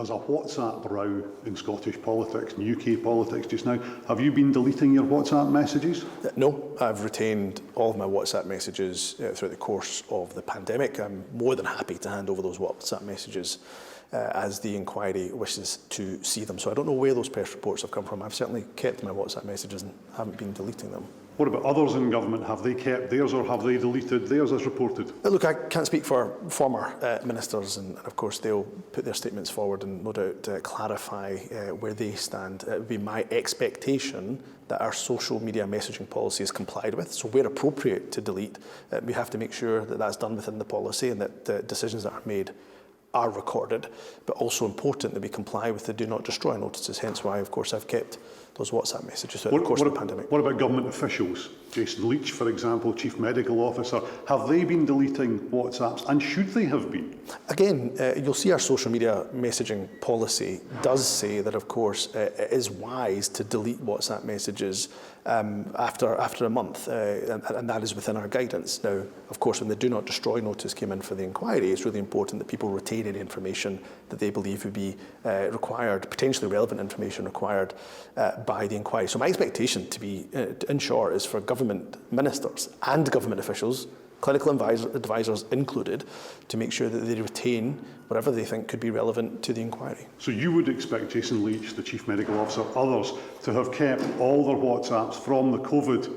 there's a WhatsApp row in Scottish politics and UK politics just now. Have you been deleting your WhatsApp messages? No, I've retained all of my WhatsApp messages throughout the course of the pandemic. I'm more than happy to hand over those WhatsApp messages as the inquiry wishes to see them. So I don't know where those press reports have come from. I've certainly kept my WhatsApp messages and haven't been deleting them. What about others in government? Have they kept theirs or have they deleted theirs as reported? Look, I can't speak for former ministers, and of course they'll put their statements forward and no doubt clarify where they stand. It would be my expectation that our social media messaging policy is complied with. So where appropriate to delete, we have to make sure that that's done within the policy and that decisions that are made are recorded, but also important that we comply with the do not destroy notices, hence why, of course, I've kept those WhatsApp messages throughout the course of the pandemic. What about government officials? Jason Leach, for example, Chief Medical Officer, have they been deleting WhatsApps, and should they have been? Again, you'll see our social media messaging policy does say that, of course, it is wise to delete WhatsApp messages after a month, and that is within our guidance. Now, of course, when the do not destroy notice came in for the inquiry, it's really important that people retain any information that they believe would be required, potentially relevant information required by the inquiry. So my expectation in short, is for government ministers and government officials, clinical advisors included, to make sure that they retain whatever they think could be relevant to the inquiry. So you would expect Jason Leach, the Chief Medical Officer, others to have kept all their WhatsApps from the COVID,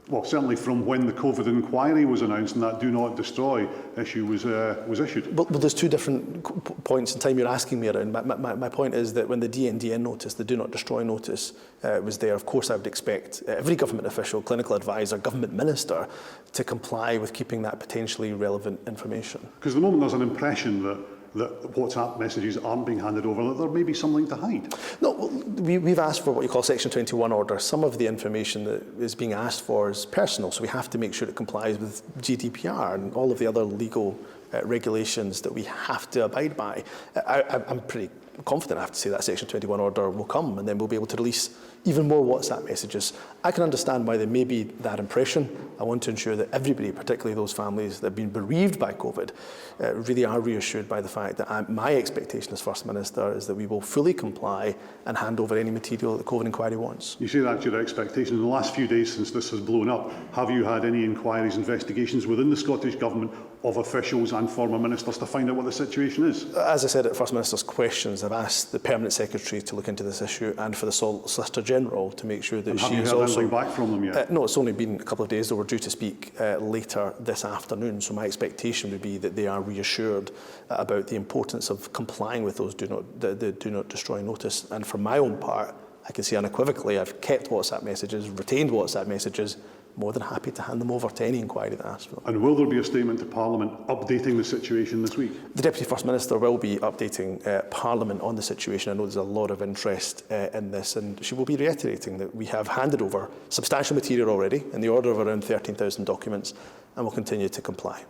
well, certainly from when the COVID inquiry was announced and that do not destroy issue was issued? Well, there's two different points in time you're asking me around. My point is that when the DNDN notice, the do not destroy notice, was there, of course I would expect every government official, clinical advisor, government minister to comply with keeping that potentially relevant information. Because at the moment there's an impression that WhatsApp messages aren't being handed over, that there may be something to hide. No, we've asked for what you call Section 21 order. Some of the information that is being asked for is personal, so we have to make sure it complies with GDPR and all of the other legal regulations that we have to abide by. I'm pretty confident, I have to say, that Section 21 order will come, and then we'll be able to release even more WhatsApp messages. I can understand why there may be that impression. I want to ensure that everybody, particularly those families that have been bereaved by COVID, really are reassured by the fact that my expectation as First Minister is that we will fully comply and hand over any material that the COVID inquiry wants. You say that's your expectation. In the last few days since this has blown up, have you had any inquiries, investigations within the Scottish Government of officials and former ministers to find out what the situation is? As I said at First Minister's questions, I've asked the Permanent Secretary to look into this issue and for the Solicitor General to make sure that she is also... Have you heard anything back from them yet? No, it's only been a couple of days, though we're due to speak later this afternoon, so my expectation would be that they are reassured about the importance of complying with those do not destroy notice. And for my own part, I can say unequivocally I've kept WhatsApp messages, retained WhatsApp messages, more than happy to hand them over to any inquiry that asks for them. And will there be a statement to Parliament updating the situation this week? The Deputy First Minister will be updating Parliament on the situation. I know there's a lot of interest in this, and she will be reiterating that we have handed over substantial material already in the order of around 13,000 documents and will continue to comply.